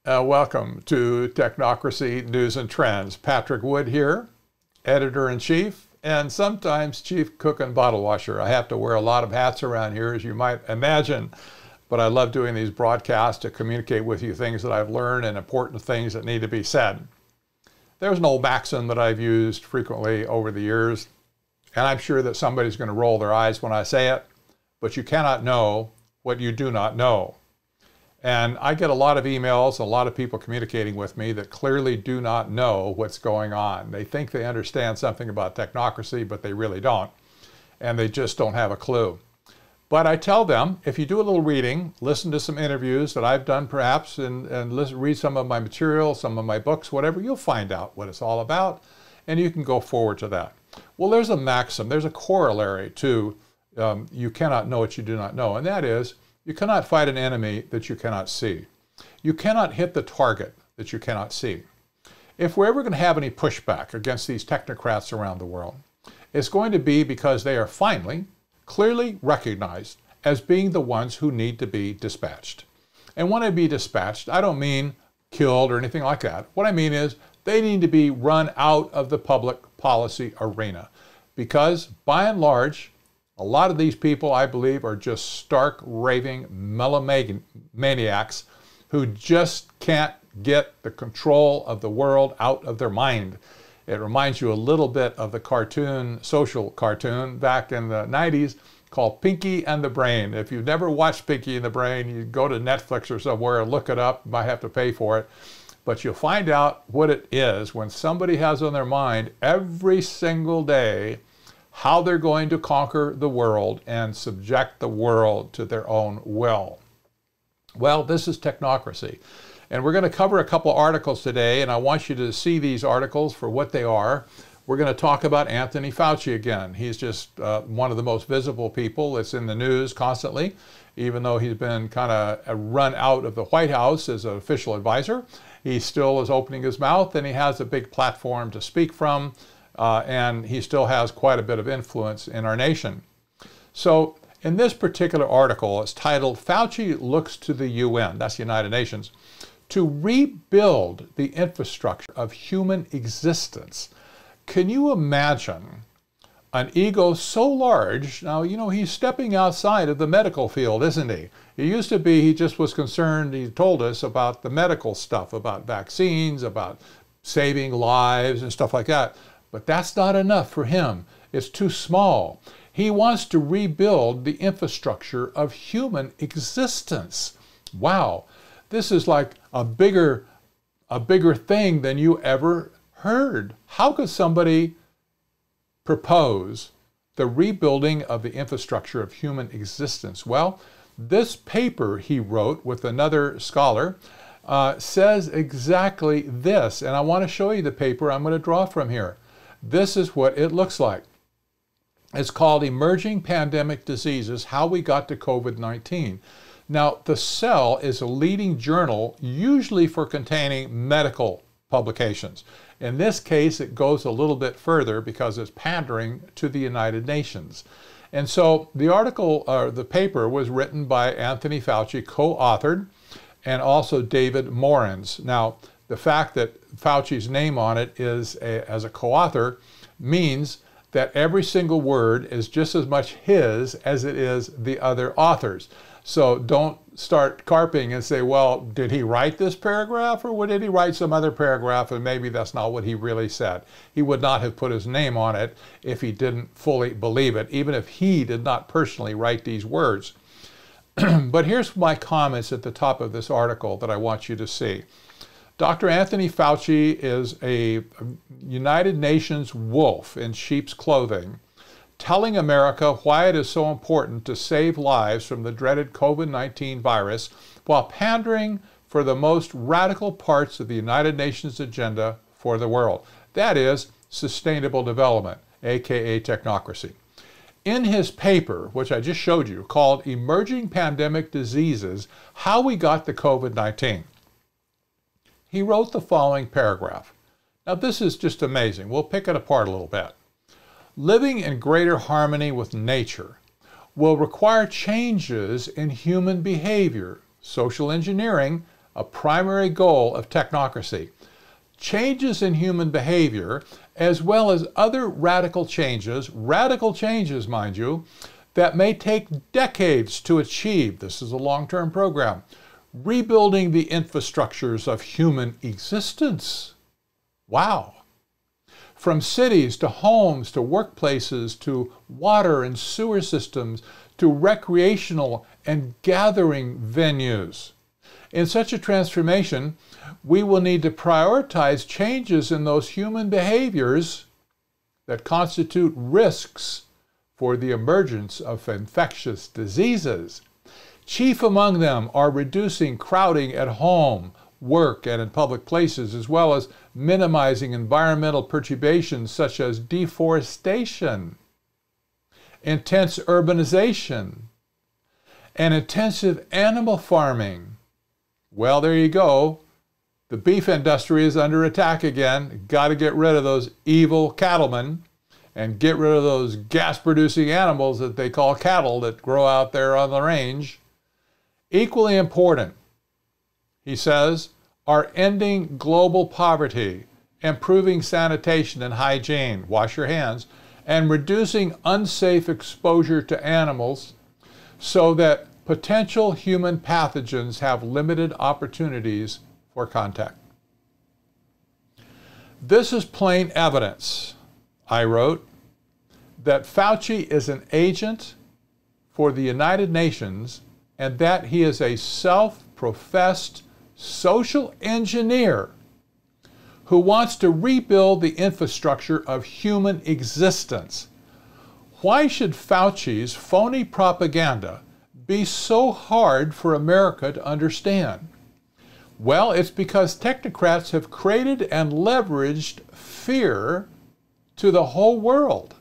Welcome to Technocracy News and Trends. Patrick Wood here, Editor-in-Chief, and sometimes Chief Cook and Bottle Washer. I have to wear a lot of hats around here, as you might imagine, but I love doing these broadcasts to communicate with you things that I've learned and important things that need to be said. There's an old maxim that I've used frequently over the years, and I'm sure that somebody's going to roll their eyes when I say it, but you cannot know what you do not know. And I get a lot of emails, a lot of people communicating with me that clearly do not know what's going on. They think they understand something about technocracy, but they really don't. And they just don't have a clue. But I tell them, if you do a little reading, listen to some interviews that I've done perhaps, and read some of my material, some of my books, whatever, you'll find out what it's all about, and you can go forward to that. Well, there's a maxim, there's a corollary to you cannot know what you do not know, and that is, you cannot fight an enemy that you cannot see. You cannot hit the target that you cannot see. If we're ever going to have any pushback against these technocrats around the world, it's going to be because they are finally, clearly recognized as being the ones who need to be dispatched. And when I be dispatched, I don't mean killed or anything like that. What I mean is they need to be run out of the public policy arena. Because by and large, a lot of these people, I believe, are just stark, raving melomaniacs who just can't get the control of the world out of their mind. It reminds you a little bit of the cartoon, social cartoon, back in the 90s called Pinky and the Brain. If you've never watched Pinky and the Brain, you go to Netflix or somewhere and look it up. You might have to pay for it. But you'll find out what it is when somebody has on their mind every single day how they're going to conquer the world and subject the world to their own will. Well, this is technocracy. And we're going to cover a couple articles today, and I want you to see these articles for what they are. We're going to talk about Anthony Fauci again. He's just one of the most visible people that's in the news constantly, even though he's been kind of run out of the White House as an official advisor. He still is opening his mouth, and he has a big platform to speak from. And he still has quite a bit of influence in our nation. So in this particular article, it's titled, Fauci Looks to the UN, that's the United Nations, to rebuild the infrastructure of human existence. Can you imagine an ego so large? Now, you know, he's stepping outside of the medical field, isn't he? It used to be he just was concerned, he told us, about the medical stuff, about vaccines, about saving lives and stuff like that. But that's not enough for him. It's too small. He wants to rebuild the infrastructure of human existence. Wow, this is like a bigger thing than you ever heard. How could somebody propose the rebuilding of the infrastructure of human existence? Well, this paper he wrote with another scholar says exactly this, and I want to show you the paper I'm going to draw from here. This is what it looks like. It's called Emerging Pandemic Diseases, How We Got to COVID-19. Now, the Cell is a leading journal, usually for containing medical publications. In this case, it goes a little bit further because it's pandering to the United Nations. And so the article, the paper, was written by Anthony Fauci, co-authored, and also David Morans. Now, the fact that Fauci's name on it is as a co-author means that every single word is just as much his as it is the other authors. So don't start carping and say, well, did he write this paragraph or did he write some other paragraph and maybe that's not what he really said. He would not have put his name on it if he didn't fully believe it, even if he did not personally write these words. But here's my comments at the top of this article that I want you to see. Dr. Anthony Fauci is a United Nations wolf in sheep's clothing, telling America why it is so important to save lives from the dreaded COVID-19 virus while pandering for the most radical parts of the United Nations agenda for the world. That is sustainable development, aka technocracy. In his paper, which I just showed you, called Emerging Pandemic Diseases, How We Got to COVID-19, he wrote the following paragraph. Now this is just amazing. We'll pick it apart a little bit. Living in greater harmony with nature will require changes in human behavior, social engineering, a primary goal of technocracy. Changes in human behavior, as well as other radical changes, mind you, that may take decades to achieve. This is a long-term program. Rebuilding the infrastructures of human existence. Wow. From cities to homes to workplaces to water and sewer systems to recreational and gathering venues. In such a transformation, we will need to prioritize changes in those human behaviors that constitute risks for the emergence of infectious diseases. Chief among them are reducing crowding at home, work, and in public places, as well as minimizing environmental perturbations such as deforestation, intense urbanization, and intensive animal farming. Well, there you go. The beef industry is under attack again. Got to get rid of those evil cattlemen and get rid of those gas-producing animals that they call cattle that grow out there on the range. Equally important, he says, are ending global poverty, improving sanitation and hygiene, wash your hands, and reducing unsafe exposure to animals so that potential human pathogens have limited opportunities for contact. This is plain evidence, I wrote, that Fauci is an agent for the United Nations and that he is a self-professed social engineer who wants to rebuild the infrastructure of human existence. Why should Fauci's phony propaganda be so hard for America to understand? Well, it's because technocrats have created and leveraged fear to the whole world,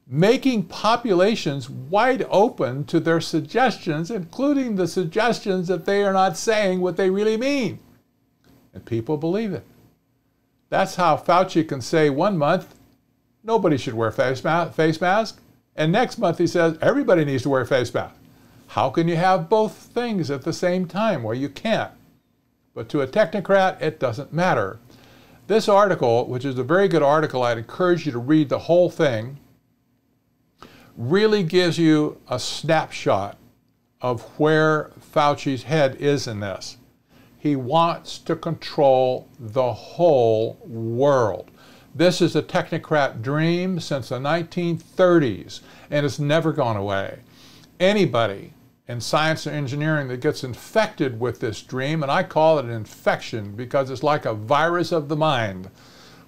making populations wide open to their suggestions, including the suggestions that they are not saying what they really mean. And people believe it. That's how Fauci can say one month, nobody should wear face mask, and next month he says, everybody needs to wear a face mask. How can you have both things at the same time? Well, you can't. But to a technocrat, it doesn't matter. This article, which is a very good article, I'd encourage you to read the whole thing, really gives you a snapshot of where Fauci's head is in this. He wants to control the whole world. This is a technocrat dream since the 1930s, and it's never gone away. Anybody in science and engineering that gets infected with this dream, and I call it an infection because it's like a virus of the mind.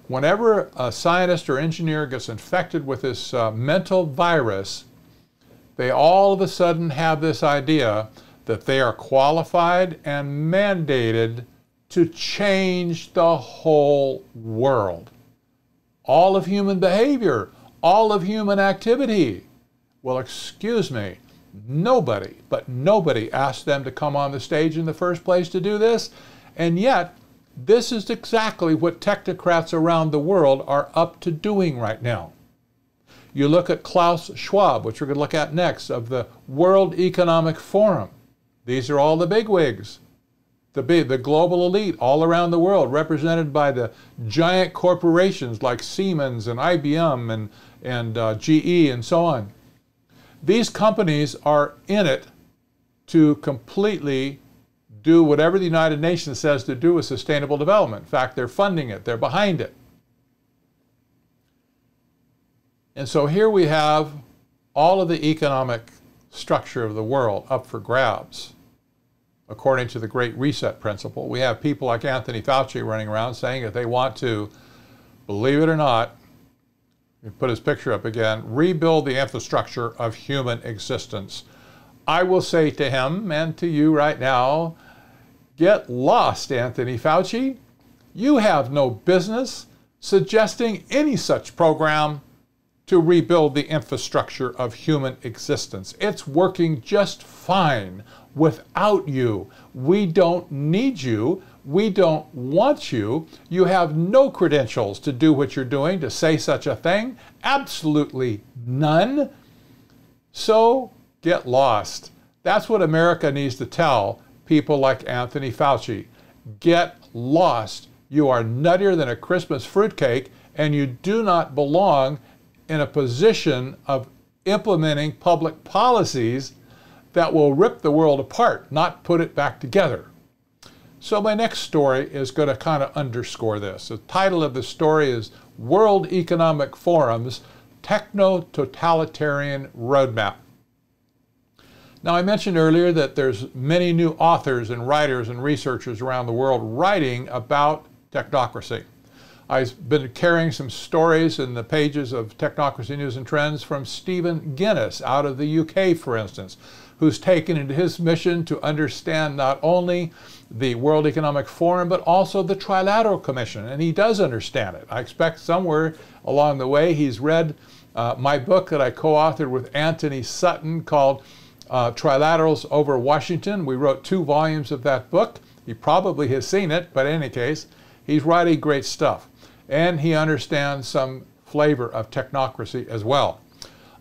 Whenever a scientist or engineer gets infected with this mental virus, they all of a sudden have this idea that they are qualified and mandated to change the whole world. All of human behavior, all of human activity. Well, excuse me, nobody, but nobody asked them to come on the stage in the first place to do this, and yet this is exactly what technocrats around the world are up to doing right now. You look at Klaus Schwab, which we're going to look at next, of the World Economic Forum. These are all the bigwigs, the global elite all around the world, represented by the giant corporations like Siemens and IBM and GE and so on. These companies are in it to completely do whatever the United Nations says to do with sustainable development. In fact, they're funding it. They're behind it. And so here we have all of the economic structure of the world up for grabs. According to the Great Reset principle, we have people like Anthony Fauci running around saying that they want to, believe it or not, put his picture up again, rebuild the infrastructure of human existence. I will say to him and to you right now, get lost, Anthony Fauci. You have no business suggesting any such program to rebuild the infrastructure of human existence. It's working just fine without you. We don't need you. We don't want you. You have no credentials to do what you're doing, to say such a thing. Absolutely none. So get lost. That's what America needs to tell people like Anthony Fauci. Get lost. You are nuttier than a Christmas fruitcake, and you do not belong in a position of implementing public policies that will rip the world apart, not put it back together. So my next story is going to kind of underscore this. The title of the story is World Economic Forum's Techno-Totalitarian Roadmap. Now, I mentioned earlier that there's many new authors and writers and researchers around the world writing about technocracy. I've been carrying some stories in the pages of Technocracy News and Trends from Stephen Guinness out of the UK, for instance, who's taken it his mission to understand not only the World Economic Forum, but also the Trilateral Commission, and he does understand it. I expect somewhere along the way he's read my book that I co-authored with Anthony Sutton called Trilaterals Over Washington. We wrote 2 volumes of that book. He probably has seen it, but in any case, he's writing great stuff. And he understands some flavor of technocracy as well.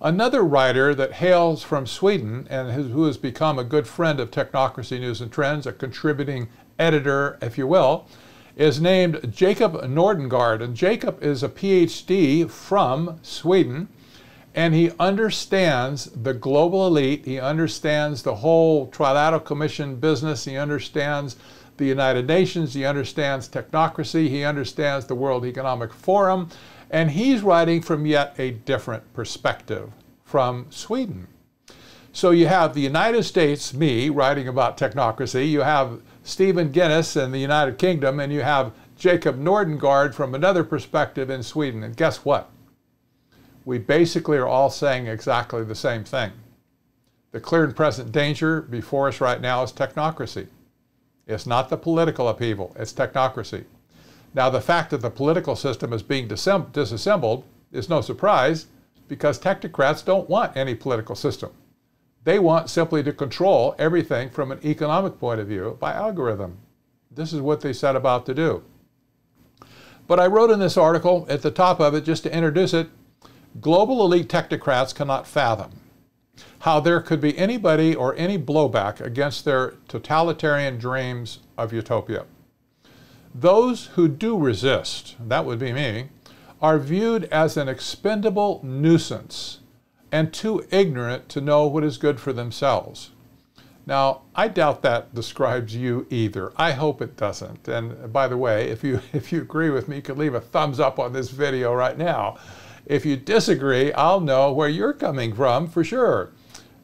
Another writer that hails from Sweden and who has become a good friend of Technocracy News and Trends, a contributing editor, if you will, is named Jacob Nordengard. And Jacob is a PhD from Sweden, and he understands the global elite. He understands the whole Trilateral Commission business. He understands the United Nations. He understands technocracy. He understands the World Economic Forum. And he's writing from yet a different perspective from Sweden. So you have the United States, me, writing about technocracy. You have Stephen Guinness in the United Kingdom, and you have Jacob Nordengard from another perspective in Sweden. And guess what? We basically are all saying exactly the same thing. The clear and present danger before us right now is technocracy. It's not the political upheaval, it's technocracy. Now, the fact that the political system is being disassembled is no surprise, because technocrats don't want any political system. They want simply to control everything from an economic point of view by algorithm. This is what they set about to do. But I wrote in this article at the top of it, just to introduce it, global elite technocrats cannot fathom how there could be anybody or any blowback against their totalitarian dreams of utopia. Those who do resist, that would be me, are viewed as an expendable nuisance and too ignorant to know what is good for themselves. Now, I doubt that describes you either. I hope it doesn't. And by the way, if you agree with me, you can leave a thumbs up on this video right now. If you disagree, I'll know where you're coming from for sure.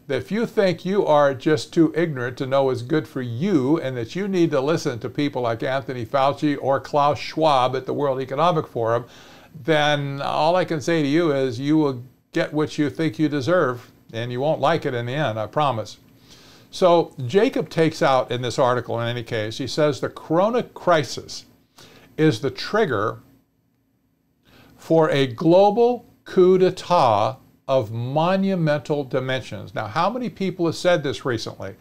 If you think you are just too ignorant to know what's good for you and that you need to listen to people like Anthony Fauci or Klaus Schwab at the World Economic Forum, then all I can say to you is you will get what you think you deserve, and you won't like it in the end, I promise. So Jacob takes out in this article, in any case, he says the corona crisis is the trigger for a global coup d'etat of monumental dimensions. Now, how many people have said this recently?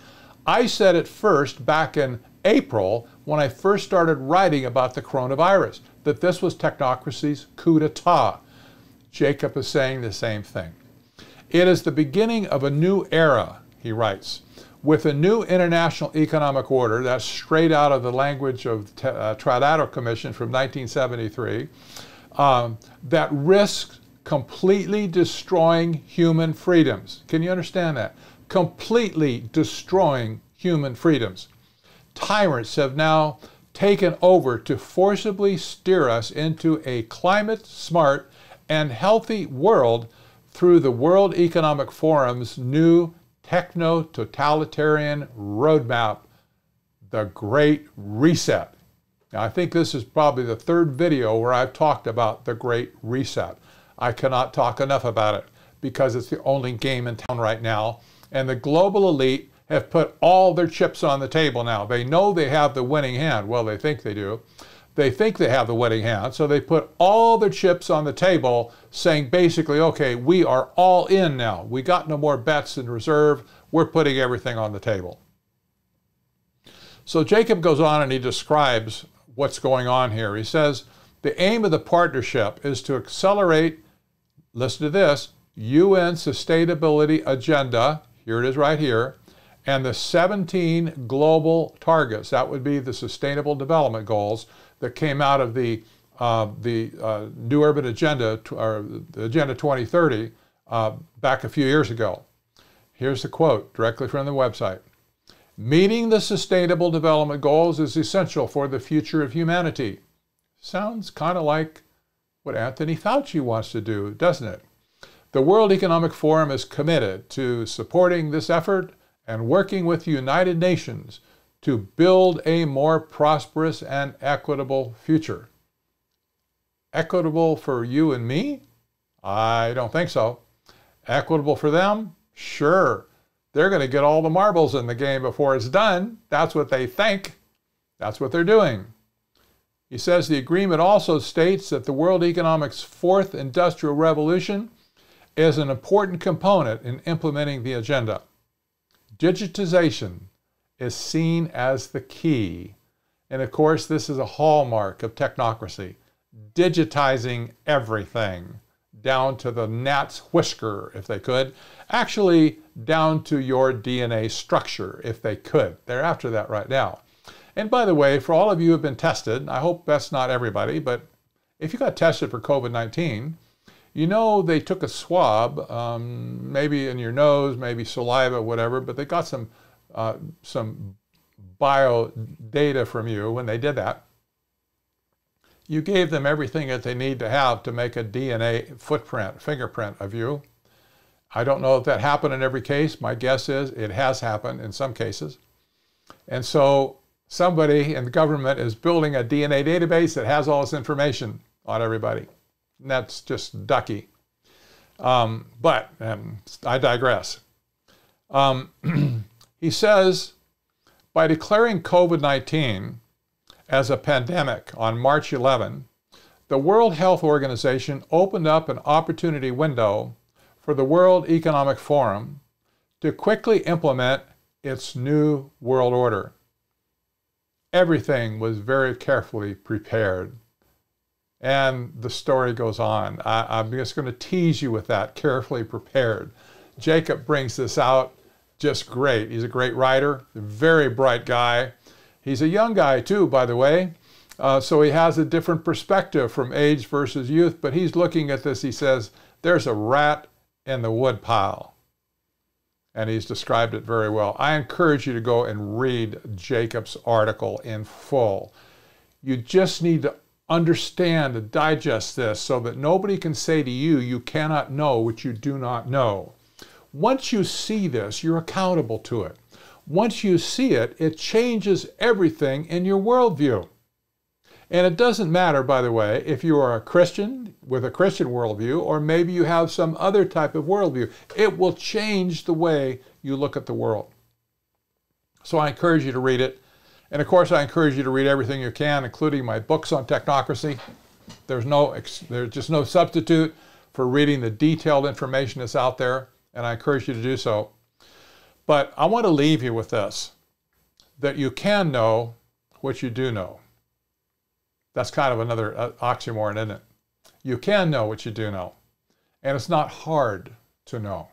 I said it first back in April when I first started writing about the coronavirus, that this was technocracy's coup d'etat. Jacob is saying the same thing. It is the beginning of a new era, he writes, with a new international economic order that's straight out of the language of the Trilateral Commission from 1973, that risks completely destroying human freedoms. Can you understand that? Completely destroying human freedoms. Tyrants have now taken over to forcibly steer us into a climate-smart and healthy world through the World Economic Forum's new techno-totalitarian roadmap, the Great Reset. Now, I think this is probably the 3rd video where I've talked about the Great Reset. I cannot talk enough about it because it's the only game in town right now. And the global elite have put all their chips on the table now. They know they have the winning hand. Well, they think they do. They think they have the winning hand. So they put all their chips on the table saying basically, okay, we are all in now. We got no more bets in reserve. We're putting everything on the table. So Jacob goes on and he describes what's going on here. He says, the aim of the partnership is to accelerate, listen to this, UN Sustainability Agenda, here it is right here, and the 17 global targets, that would be the Sustainable Development Goals that came out of the New Urban Agenda, or the Agenda 2030, back a few years ago. Here's the quote directly from the website. Meeting the Sustainable Development Goals is essential for the future of humanity. Sounds kind of like what Anthony Fauci wants to do, doesn't it? The World Economic Forum is committed to supporting this effort and working with the United Nations to build a more prosperous and equitable future. Equitable for you and me? I don't think so. Equitable for them? Sure. They're going to get all the marbles in the game before it's done. That's what they think. That's what they're doing. He says the agreement also states that the world economic's fourth industrial revolution is an important component in implementing the agenda. Digitization is seen as the key. And of course, this is a hallmark of technocracy. Digitizing everything, down to the gnat's whisker, if they could. Actually, down to your DNA structure, if they could. They're after that right now. And by the way, for all of you who have been tested, I hope that's not everybody, but if you got tested for COVID-19, you know they took a swab, maybe in your nose, maybe saliva, whatever, but they got some bio data from you when they did that. You gave them everything that they need to have to make a DNA footprint, fingerprint of you. I don't know if that happened in every case. My guess is it has happened in some cases. And so somebody in the government is building a DNA database that has all this information on everybody. And that's just ducky. But I digress. He says, by declaring COVID-19 as a pandemic on March 11, the World Health Organization opened up an opportunity window for the World Economic Forum to quickly implement its new world order. Everything was very carefully prepared. And the story goes on. I'm just going to tease you with that, carefully prepared. Jacob brings this out just great. He's a great writer, a very bright guy. He's a young guy too, by the way. So he has a different perspective from age versus youth, but he's looking at this, he says, there's a rat in the woodpile. And he's described it very well. I encourage you to go and read Jacob's article in full. You just need to understand and digest this so that nobody can say to you, you cannot know what you do not know. Once you see this, you're accountable to it. Once you see it, it changes everything in your worldview. And it doesn't matter, by the way, if you are a Christian with a Christian worldview, or maybe you have some other type of worldview. It will change the way you look at the world. So I encourage you to read it. And of course, I encourage you to read everything you can, including my books on technocracy. There's just no substitute for reading the detailed information that's out there, and I encourage you to do so. But I want to leave you with this, that you can know what you do know. That's kind of another oxymoron, isn't it? You can know what you do know. And it's not hard to know.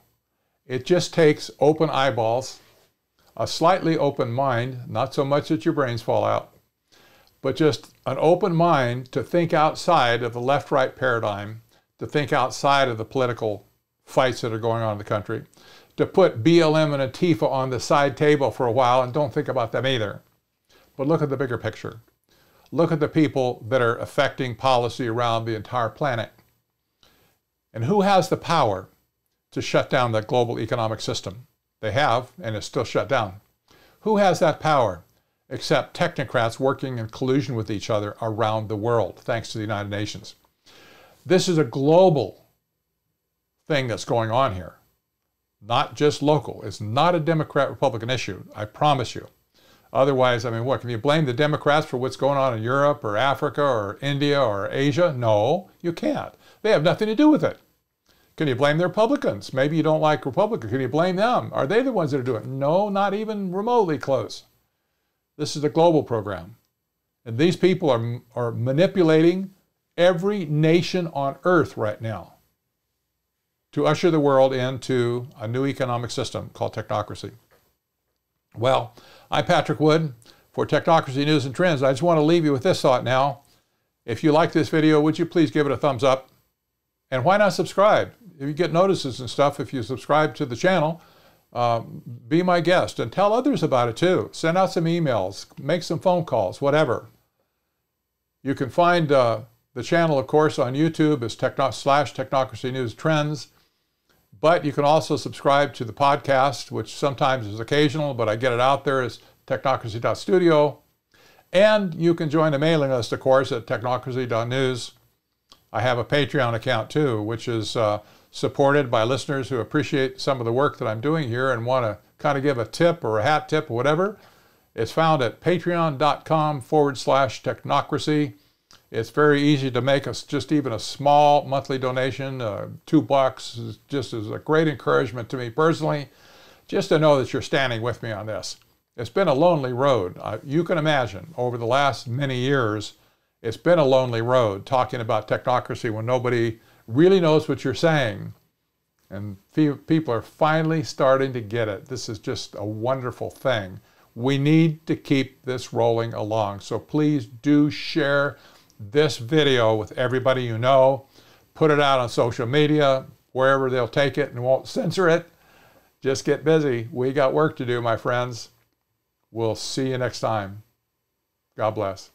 It just takes open eyeballs, a slightly open mind, not so much that your brains fall out, but just an open mind to think outside of the left-right paradigm, to think outside of the political fights that are going on in the country, to put BLM and Antifa on the side table for a while and don't think about them either. But look at the bigger picture. Look at the people that are affecting policy around the entire planet. And who has the power to shut down the global economic system? They have, and it's still shut down. Who has that power except technocrats working in collusion with each other around the world, thanks to the United Nations? This is a global thing that's going on here, not just local. It's not a Democrat-Republican issue, I promise you. Otherwise, I mean, what, can you blame the Democrats for what's going on in Europe or Africa or India or Asia? No, you can't. They have nothing to do with it. Can you blame the Republicans? Maybe you don't like Republicans. Can you blame them? Are they the ones that are doing it? No, not even remotely close. This is a global program. And these people are manipulating every nation on earth right now to usher the world into a new economic system called technocracy. Well, I'm Patrick Wood for Technocracy News and Trends. I just want to leave you with this thought now. If you like this video, would you please give it a thumbs up? And why not subscribe? If you get notices and stuff, if you subscribe to the channel, be my guest and tell others about it too. Send out some emails, make some phone calls, whatever. You can find the channel, of course, on YouTube as /Technocracy News Trends. But you can also subscribe to the podcast, which sometimes is occasional, but I get it out there as technocracy.studio. And you can join the mailing list, of course, at technocracy.news. I have a Patreon account too, which is supported by listeners who appreciate some of the work that I'm doing here and want to kind of give a tip or a hat tip or whatever. It's found at patreon.com/technocracy. It's very easy to make us just even a small monthly donation. $2 just is a great encouragement to me personally, just to know that you're standing with me on this. It's been a lonely road. You can imagine over the last many years, it's been a lonely road talking about technocracy when nobody really knows what you're saying. And people are finally starting to get it. This is just a wonderful thing. We need to keep this rolling along. So please do share this video with everybody you know. Put it out on social media, wherever they'll take it and won't censor it. Just get busy. We got work to do, my friends. We'll see you next time. God bless.